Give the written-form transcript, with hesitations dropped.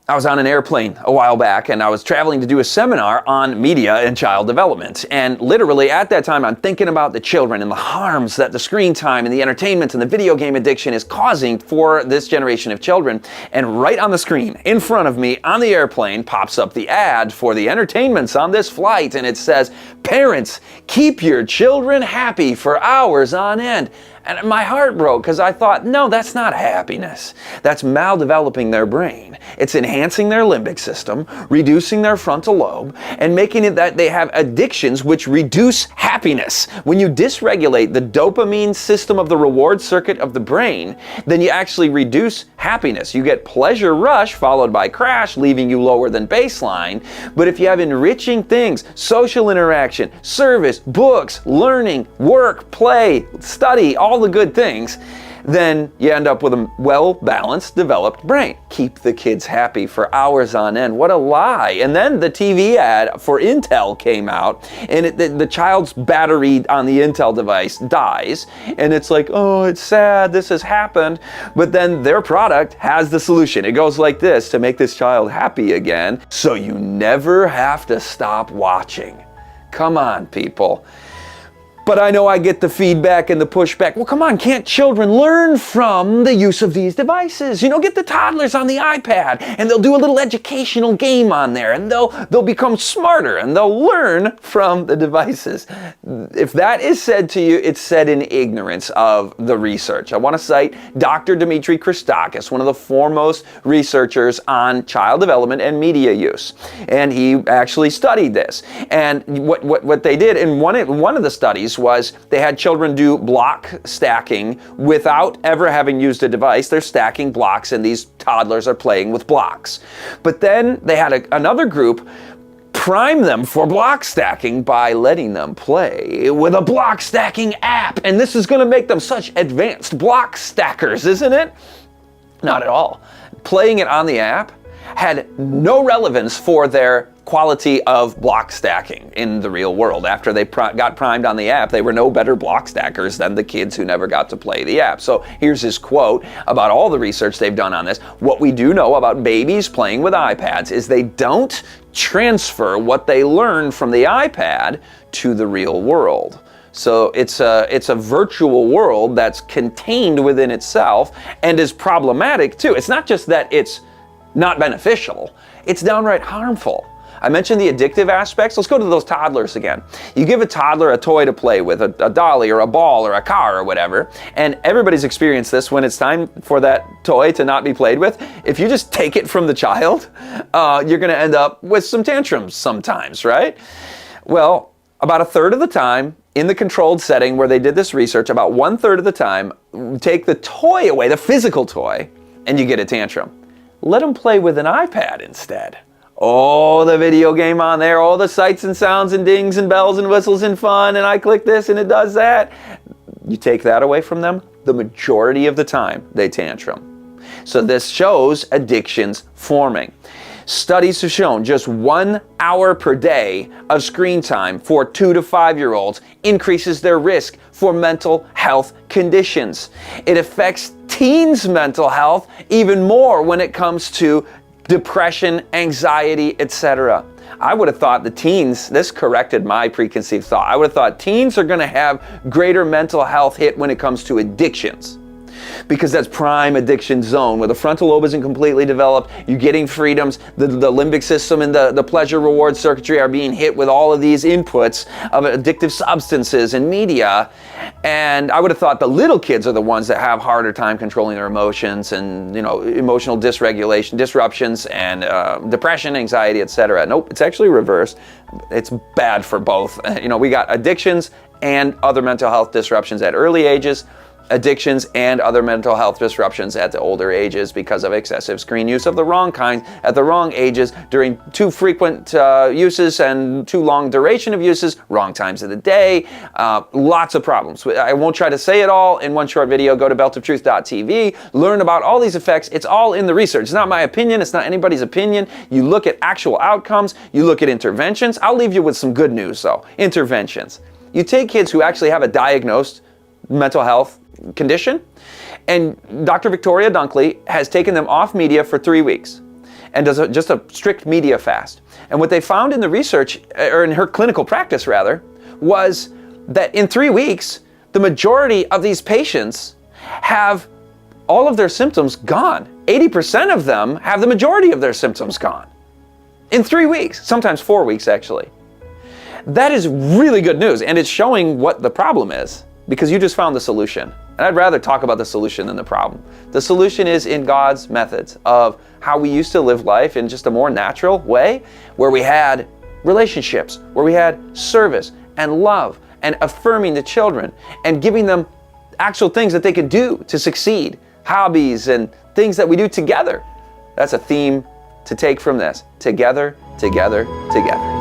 I was on an airplane a while back and I was traveling to do a seminar on media and child development. And literally at that time, I'm thinking about the children and the harms that the screen time and the entertainment and the video game addiction is causing for this generation of children. And right on the screen in front of me on the airplane pops up the ad for the entertainments on this flight. And it says, "Parents, keep your children happy for hours on end." And my heart broke because I thought, no, that's not happiness. That's maldeveloping their brain. It's enhancing their limbic system, reducing their frontal lobe, and making it that they have addictions which reduce happiness. When you dysregulate the dopamine system of the reward circuit of the brain, then you actually reduce happiness. You get pleasure rush followed by crash, leaving you lower than baseline. But if you have enriching things, social interaction, service, books, learning, work, play, study, all the good things, then you end up with a well-balanced, developed brain. Keep the kids happy for hours on end. What a lie. And then the TV ad for Intel came out, and the child's battery on the Intel device dies, and it's like, oh, it's sad, this has happened. But then their product has the solution. It goes like this to make this child happy again, so you never have to stop watching. Come on, people. But I know I get the feedback and the pushback. Well, come on, can't children learn from the use of these devices? You know, get the toddlers on the iPad and they'll do a little educational game on there and they'll become smarter and they'll learn from the devices. If that is said to you, it's said in ignorance of the research. I want to cite Dr. Dimitri Christakis, one of the foremost researchers on child development and media use. And he actually studied this. And what they did in one of the studies was they had children do block stacking without ever having used a device. They're stacking blocks and these toddlers are playing with blocks. But then they had another group prime them for block stacking by letting them play with a block stacking app. And this is going to make them such advanced block stackers, isn't it? Not at all. Playing it on the app had no relevance for their quality of block stacking in the real world. After they got primed on the app, they were no better block stackers than the kids who never got to play the app. So here's his quote about all the research they've done on this. What we do know about babies playing with iPads is they don't transfer what they learn from the iPad to the real world. So it's a virtual world that's contained within itself and is problematic too. It's not just that it's not beneficial, it's downright harmful. I mentioned the addictive aspects. Let's go to those toddlers again. You give a toddler a toy to play with, a dolly or a ball or a car or whatever, and everybody's experienced this when it's time for that toy to not be played with. If you just take it from the child, you're going to end up with some tantrums sometimes, right? Well, about a third of the time, in the controlled setting where they did this research, about 1/3 of the time, take the toy away, the physical toy, and you get a tantrum. Let them play with an iPad instead. Oh, the video game on there, all the sights and sounds and dings and bells and whistles and fun, and I click this and it does that. You take that away from them, the majority of the time they tantrum. So this shows addictions forming. Studies have shown just 1 hour per day of screen time for 2 to 5-year-olds increases their risk for mental health conditions. It affects teens' mental health even more when it comes to depression, anxiety, etc. I would have thought the teens, this corrected my preconceived thought, I would have thought teens are going to have greater mental health hit when it comes to addictions. Because that's prime addiction zone where the frontal lobe isn't completely developed, you're getting freedoms, the limbic system and the pleasure reward circuitry are being hit with all of these inputs of addictive substances and media. And I would have thought the little kids are the ones that have harder time controlling their emotions and, emotional dysregulation, disruptions and depression, anxiety, etc. Nope, it's actually reversed. It's bad for both. We got addictions and other mental health disruptions at early ages, addictions and other mental health disruptions at the older ages because of excessive screen use of the wrong kind at the wrong ages during too frequent uses and too long duration of uses, wrong times of the day, lots of problems. I won't try to say it all in one short video. Go to beltoftruth.tv, learn about all these effects. It's all in the research. It's not my opinion. It's not anybody's opinion. You look at actual outcomes. You look at interventions. I'll leave you with some good news though. Interventions. You take kids who actually have a diagnosed mental health condition, and Dr. Victoria Dunkley has taken them off media for 3 weeks. and does just a strict media fast. And what they found in the research, or in her clinical practice rather, was that in 3 weeks, the majority of these patients have all of their symptoms gone. 80% of them have the majority of their symptoms gone. In 3 weeks, sometimes 4 weeks actually. That is really good news, and it's showing what the problem is, because you just found the solution. And I'd rather talk about the solution than the problem. The solution is in God's methods of how we used to live life in just a more natural way, where we had relationships, where we had service and love and affirming the children and giving them actual things that they could do to succeed, hobbies and things that we do together. That's a theme to take from this. Together, together, together.